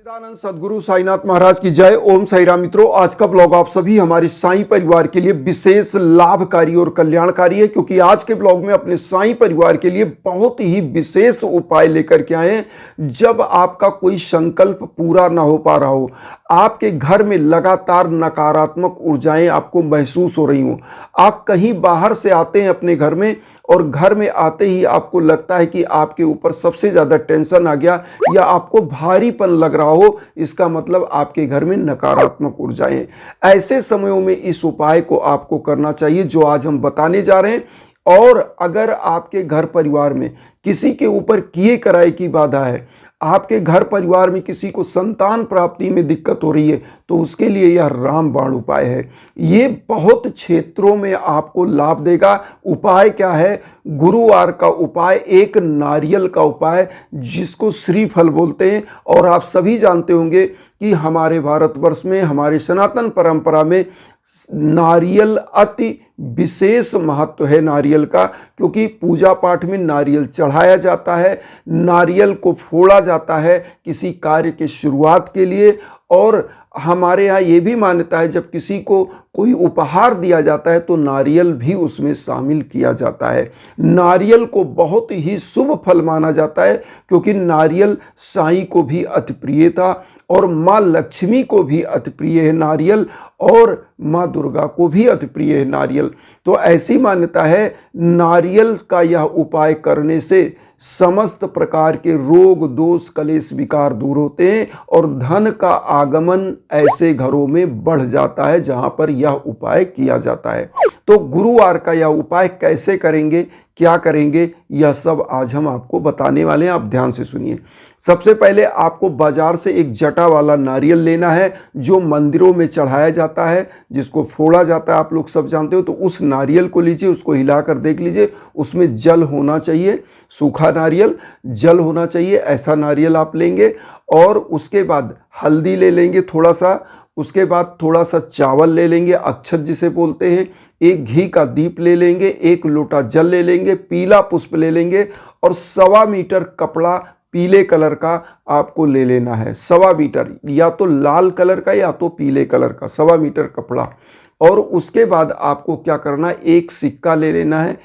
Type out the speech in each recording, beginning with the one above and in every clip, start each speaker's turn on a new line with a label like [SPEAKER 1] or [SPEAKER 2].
[SPEAKER 1] सच्चिदानंद सद्गुरु साईनाथ महाराज की जय। ओम साई राम। मित्रों, आज का ब्लॉग आप सभी हमारे साईं परिवार के लिए विशेष लाभकारी और कल्याणकारी है, क्योंकि आज के ब्लॉग में अपने साईं परिवार के लिए बहुत ही विशेष उपाय लेकर के आए हैं। जब आपका कोई संकल्प पूरा ना हो पा रहा हो, आपके घर में लगातार नकारात्मक ऊर्जाएं आपको महसूस हो रही हो, आप कहीं बाहर से आते हैं अपने घर में और घर में आते ही आपको लगता है कि आपके ऊपर सबसे ज्यादा टेंशन आ गया या आपको भारीपन लग रहा हो, इसका मतलब आपके घर में नकारात्मक ऊर्जाएं हैं। ऐसे समयों में इस उपाय को आपको करना चाहिए जो आज हम बताने जा रहे हैं। और अगर आपके घर परिवार में किसी के ऊपर किए कराए की बाधा है, आपके घर परिवार में किसी को संतान प्राप्ति में दिक्कत हो रही है, तो उसके लिए यह रामबाण उपाय है। ये बहुत क्षेत्रों में आपको लाभ देगा। उपाय क्या है? गुरुवार का उपाय, एक नारियल का उपाय जिसको श्रीफल बोलते हैं। और आप सभी जानते होंगे कि हमारे भारतवर्ष में, हमारे सनातन परंपरा में नारियल अति विशेष महत्व है नारियल का, क्योंकि पूजा पाठ में नारियल चढ़ाया जाता है, नारियल को फोड़ा जाता है किसी कार्य की शुरुआत के लिए। और हमारे यहाँ ये भी मान्यता है जब किसी को कोई उपहार दिया जाता है तो नारियल भी उसमें शामिल किया जाता है। नारियल को बहुत ही शुभ फल माना जाता है, क्योंकि नारियल साईं को भी अति प्रिय था और माँ लक्ष्मी को भी अति प्रिय है नारियल, और माँ दुर्गा को भी अति प्रिय है नारियल। तो ऐसी मान्यता है, नारियल का यह उपाय करने से समस्त प्रकार के रोग दोष कलेश विकार दूर होते हैं और धन का आगमन ऐसे घरों में बढ़ जाता है जहां पर यह उपाय किया जाता है। तो गुरुवार का यह उपाय कैसे करेंगे, क्या करेंगे, यह सब आज हम आपको बताने वाले हैं। आप ध्यान से सुनिए। सबसे पहले आपको बाजार से एक जटा वाला नारियल लेना है जो मंदिरों में चढ़ाया जाता है, जिसको फोड़ा जाता है, आप लोग सब जानते हो। तो उस नारियल को लीजिए, उसको हिलाकर देख लीजिए, उसमें जल होना चाहिए, सूखा नारियल, जल होना चाहिए, ऐसा नारियल आप लेंगे। और उसके बाद हल्दी ले लेंगे थोड़ा सा, उसके बाद थोड़ा सा चावल ले लेंगे, अक्षत जिसे बोलते हैं, एक घी का दीप ले लेंगे, एक लोटा जल ले लेंगे, पीला पुष्प ले लेंगे और 1.25 मीटर कपड़ा पीले कलर का आपको ले लेना है। 1.25 मीटर, या तो लाल कलर का या तो पीले कलर का 1.25 मीटर कपड़ा। और उसके बाद आपको क्या करना है, एक सिक्का ले लेना है।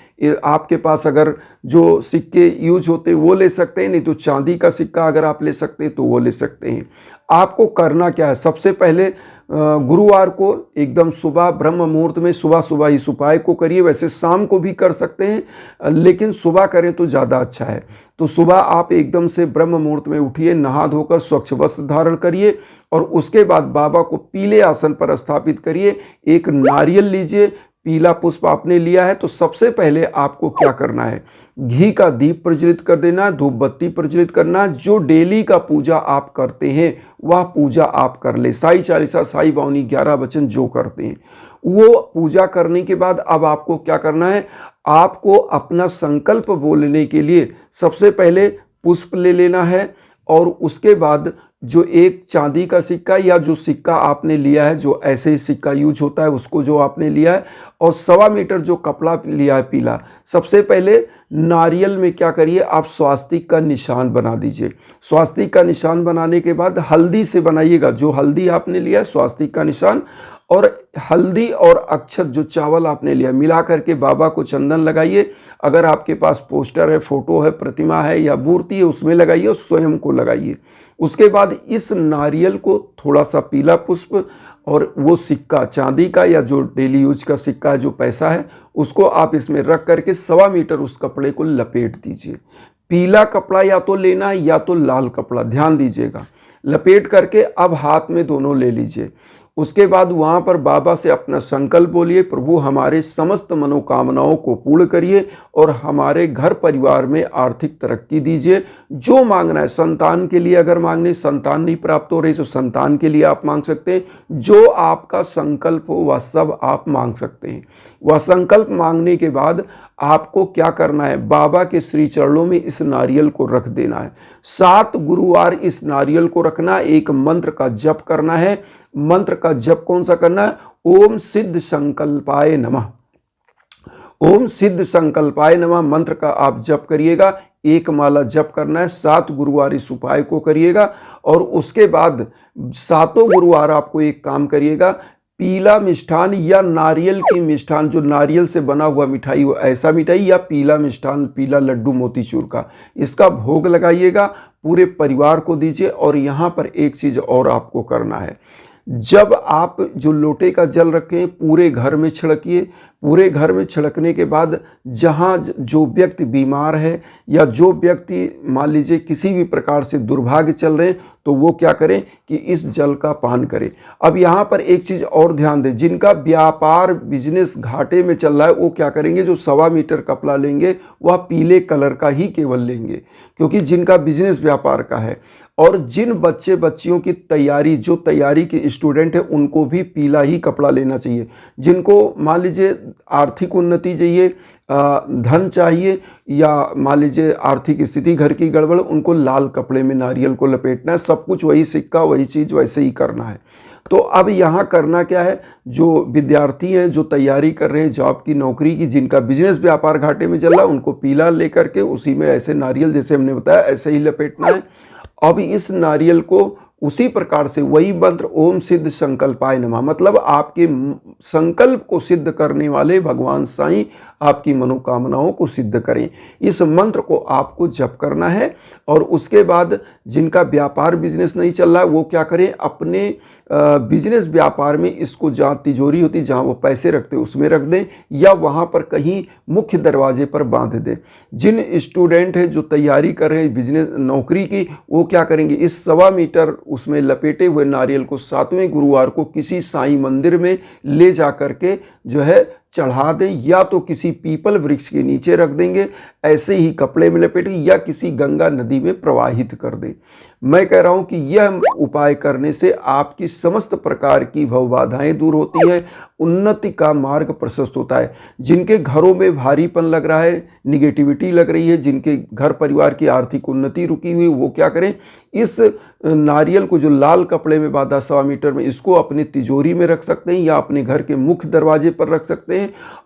[SPEAKER 1] आपके पास अगर जो सिक्के यूज होते हैं वो ले सकते हैं, नहीं तो चांदी का सिक्का अगर आप ले सकते हैं तो वो ले सकते हैं। आपको करना क्या है, सबसे पहले गुरुवार को एकदम सुबह ब्रह्म मुहूर्त में सुबह सुबह इस उपाय को करिए। वैसे शाम को भी कर सकते हैं, लेकिन सुबह करें तो ज़्यादा अच्छा है। तो सुबह आप एकदम से ब्रह्म मुहूर्त में उठिए, नहा धोकर स्वच्छ वस्त्र धारण करिए और उसके बाद बाबा को पीले आसन पर स्थापित करिए। एक नारियल लीजिए, पीला पुष्प आपने लिया है, तो सबसे पहले आपको क्या करना है, घी का दीप प्रज्वलित कर देना, धूप बत्ती प्रज्वलित करना। जो डेली का पूजा आप करते हैं वह पूजा आप कर ले, साई चालीसा, साई बावनी, 11 वचन जो करते हैं वो पूजा करने के बाद अब आपको क्या करना है, आपको अपना संकल्प बोलने के लिए सबसे पहले पुष्प ले लेना है। और उसके बाद जो एक चांदी का सिक्का या जो सिक्का आपने लिया है, जो ऐसे ही सिक्का यूज होता है उसको जो आपने लिया है, और 1.25 मीटर जो कपड़ा लिया है पीला, सबसे पहले नारियल में क्या करिए, आप स्वास्तिक का निशान बना दीजिए। स्वास्तिक का निशान बनाने के बाद हल्दी से बनाइएगा, जो हल्दी आपने लिया है स्वास्तिक का निशान, और हल्दी और अक्षत जो चावल आपने लिया मिला करके बाबा को चंदन लगाइए। अगर आपके पास पोस्टर है, फोटो है, प्रतिमा है या मूर्ति है उसमें लगाइए और स्वयं को लगाइए। उसके बाद इस नारियल को थोड़ा सा पीला पुष्प और वो सिक्का चांदी का या जो डेली यूज का सिक्का जो पैसा है उसको आप इसमें रख करके 1.25 मीटर उस कपड़े को लपेट दीजिए। पीला कपड़ा या तो लेना है या तो लाल कपड़ा, ध्यान दीजिएगा। लपेट करके अब हाथ में दोनों ले लीजिए। उसके बाद वहाँ पर बाबा से अपना संकल्प बोलिए, प्रभु हमारे समस्त मनोकामनाओं को पूर्ण करिए और हमारे घर परिवार में आर्थिक तरक्की दीजिए। जो मांगना है, संतान के लिए अगर मांगने, संतान नहीं प्राप्त हो रही तो संतान के लिए आप मांग सकते हैं। जो आपका संकल्प हो वह सब आप मांग सकते हैं। वह संकल्प मांगने के बाद आपको क्या करना है, बाबा के श्री चरणों में इस नारियल को रख देना है। 7 गुरुवार इस नारियल को रखना, एक मंत्र का जप करना है। मंत्र का जप कौन सा करना है, ओम सिद्ध संकल्पाय नमः। ओम सिद्ध संकल्पाय नमः मंत्र का आप जप करिएगा। एक माला जप करना है, 7 गुरुवार इस उपाय को करिएगा। और उसके बाद 7 गुरुवार आपको एक काम करिएगा, पीला मिष्ठान या नारियल की मिष्ठान, जो नारियल से बना हुआ मिठाई हो ऐसा मिठाई, या पीला मिष्ठान, पीला लड्डू मोतीचूर का, इसका भोग लगाइएगा, पूरे परिवार को दीजिए। और यहाँ पर एक चीज़ और आपको करना है, जब आप जो लोटे का जल रखें पूरे घर में छिड़किए। पूरे घर में छिड़कने के बाद जहाँ जो व्यक्ति बीमार है या जो व्यक्ति मान लीजिए किसी भी प्रकार से दुर्भाग्य चल रहे हैं, तो वो क्या करें कि इस जल का पान करें। अब यहाँ पर एक चीज़ और ध्यान दें, जिनका व्यापार बिजनेस घाटे में चल रहा है वो क्या करेंगे, जो 1.25 मीटर कपड़ा लेंगे वह पीले कलर का ही केवल लेंगे, क्योंकि जिनका बिजनेस व्यापार का है। और जिन बच्चे बच्चियों की तैयारी, जो तैयारी के स्टूडेंट है, उनको भी पीला ही कपड़ा लेना चाहिए। जिनको मान लीजिए आर्थिक उन्नति चाहिए, धन चाहिए, या मान लीजिए आर्थिक स्थिति घर की गड़बड़, उनको लाल कपड़े में नारियल को लपेटना है। सब कुछ वही सिक्का, वही चीज़ वैसे ही करना है। तो अब यहाँ करना क्या है, जो विद्यार्थी हैं जो तैयारी कर रहे हैं जॉब की, नौकरी की, जिनका बिजनेस व्यापार घाटे में चल रहा है, उनको पीला लेकर के उसी में ऐसे नारियल जैसे हमने बताया ऐसे ही लपेटना है। अब इस नारियल को उसी प्रकार से वही मंत्र ओम सिद्ध संकल्पाय नमः, मतलब आपके संकल्प को सिद्ध करने वाले भगवान साईं आपकी मनोकामनाओं को सिद्ध करें। इस मंत्र को आपको जप करना है। और उसके बाद जिनका व्यापार बिजनेस नहीं चल रहा है वो क्या करें, अपने बिजनेस व्यापार में इसको जहाँ तिजोरी होती है, जहाँ वो पैसे रखते हैं उसमें रख दें, या वहाँ पर कहीं मुख्य दरवाजे पर बांध दें। जिन स्टूडेंट हैं जो तैयारी कर रहे हैं बिजनेस नौकरी की, वो क्या करेंगे, इस 1.25 मीटर उसमें लपेटे हुए नारियल को 7वें गुरुवार को किसी साईं मंदिर में ले जा करके जो है चढ़ा दें, या तो किसी पीपल वृक्ष के नीचे रख देंगे, ऐसे ही कपड़े में लपेट, या किसी गंगा नदी में प्रवाहित कर दें। मैं कह रहा हूं कि यह उपाय करने से आपकी समस्त प्रकार की भव बाधाएं दूर होती हैं, उन्नति का मार्ग प्रशस्त होता है। जिनके घरों में भारीपन लग रहा है, निगेटिविटी लग रही है, जिनके घर परिवार की आर्थिक उन्नति रुकी हुई, वो क्या करें, इस नारियल को जो लाल कपड़े में बांधा 1.25 मीटर में, इसको अपनी तिजोरी में रख सकते हैं, या अपने घर के मुख्य दरवाजे पर रख सकते हैं,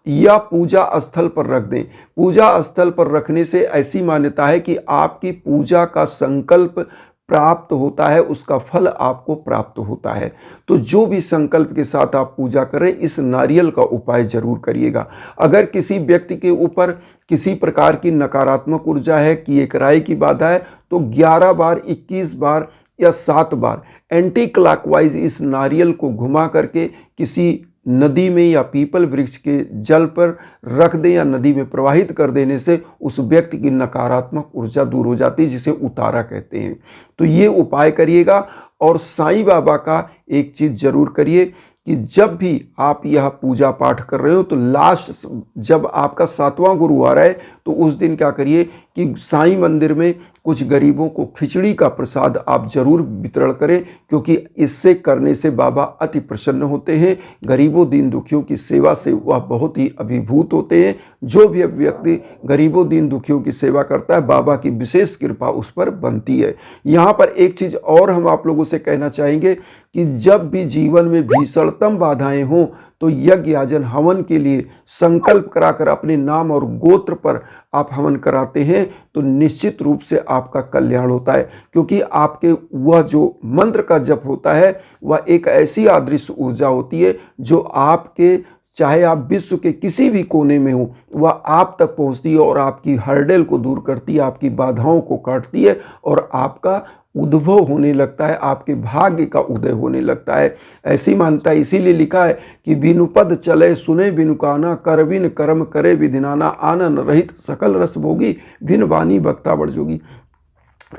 [SPEAKER 1] या पूजा स्थल पर रख दें। पूजा स्थल पर रखने से ऐसी मान्यता है कि आपकी पूजा का संकल्प प्राप्त होता है, उसका फल आपको प्राप्त होता है। तो जो भी संकल्प के साथ आप पूजा करें, इस नारियल का उपाय जरूर करिएगा। अगर किसी व्यक्ति के ऊपर किसी प्रकार की नकारात्मक ऊर्जा है कि एक राय की बाधा है, तो 11 बार, 21 बार या 7 बार एंटी क्लॉकवाइज इस नारियल को घुमा करके किसी नदी में या पीपल वृक्ष के जल पर रख दें, या नदी में प्रवाहित कर देने से उस व्यक्ति की नकारात्मक ऊर्जा दूर हो जाती है, जिसे उतारा कहते हैं। तो ये उपाय करिएगा। और साईं बाबा का एक चीज़ जरूर करिए कि जब भी आप यह पूजा पाठ कर रहे हो, तो लास्ट जब आपका 7वां गुरुवार है, तो उस दिन क्या करिए कि साईं मंदिर में कुछ गरीबों को खिचड़ी का प्रसाद आप जरूर वितरण करें, क्योंकि इससे करने से बाबा अति प्रसन्न होते हैं। गरीबों दीन दुखियों की सेवा से वह बहुत ही अभिभूत होते हैं। जो भी व्यक्ति गरीबों दीन दुखियों की सेवा करता है, बाबा की विशेष कृपा उस पर बनती है। यहाँ पर एक चीज़ और हम आप लोगों से कहना चाहेंगे कि जब भी जीवन में भीषणतम बाधाएं हों, तो यज्ञ याजन हवन के लिए संकल्प कराकर अपने नाम और गोत्र पर आप हवन कराते हैं, तो निश्चित रूप से आपका कल्याण होता है। क्योंकि आपके वह जो मंत्र का जप होता है, वह एक ऐसी अदृश्य ऊर्जा होती है जो आपके, चाहे आप विश्व के किसी भी कोने में हो, वह आप तक पहुंचती है और आपकी हर्डल को दूर करती है, आपकी बाधाओं को काटती है, और आपका उद्भव होने लगता है, आपके भाग्य का उदय होने लगता है। ऐसी मानता है, इसीलिए लिखा है कि बिनु पद चले सुने बिनु काना, कर बिन कर्म करे विधिनाना, आनंद रहित सकल रस भोगी, बिन वाणी बक्ता बड़ जोगी।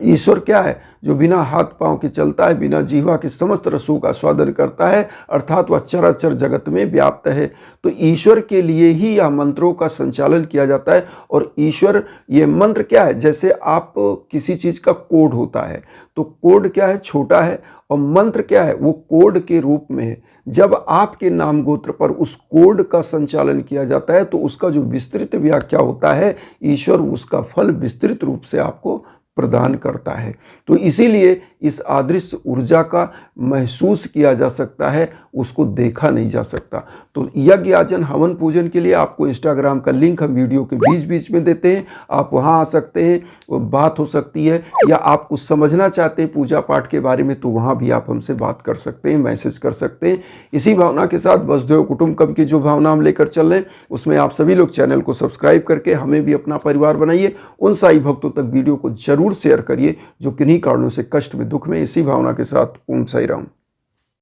[SPEAKER 1] ईश्वर क्या है, जो बिना हाथ पांव के चलता है, बिना जीवा के समस्त रसों का स्वादन करता है, अर्थात वह चराचर जगत में व्याप्त है। तो ईश्वर के लिए ही यह मंत्रों का संचालन किया जाता है। और ईश्वर, ये मंत्र क्या है, जैसे आप किसी चीज़ का कोड होता है, तो कोड क्या है, छोटा है, और मंत्र क्या है, वो कोड के रूप में है। जब आपके नाम गोत्र पर उस कोड का संचालन किया जाता है, तो उसका जो विस्तृत व्याख्या होता है, ईश्वर उसका फल विस्तृत रूप से आपको प्रदान करता है। तो इसीलिए इस अदृश्य ऊर्जा का महसूस किया जा सकता है, उसको देखा नहीं जा सकता। तो यज्ञ याजन हवन पूजन के लिए आपको इंस्टाग्राम का लिंक हम वीडियो के बीच बीच में देते हैं, आप वहाँ आ सकते हैं, वो बात हो सकती है। या आप कुछ समझना चाहते हैं पूजा पाठ के बारे में तो वहाँ भी आप हमसे बात कर सकते हैं, मैसेज कर सकते हैं। इसी भावना के साथ वसुधैव कुटुंबकम की जो भावना हम लेकर चल रहे हैं उसमें आप सभी लोग चैनल को सब्सक्राइब करके हमें भी अपना परिवार बनाइए। उन साई भक्तों तक वीडियो को जरूर शेयर करिए जो किन्हीं कारणों से कष्ट में, दुख में। इसी भावना के साथ ओम साई राम।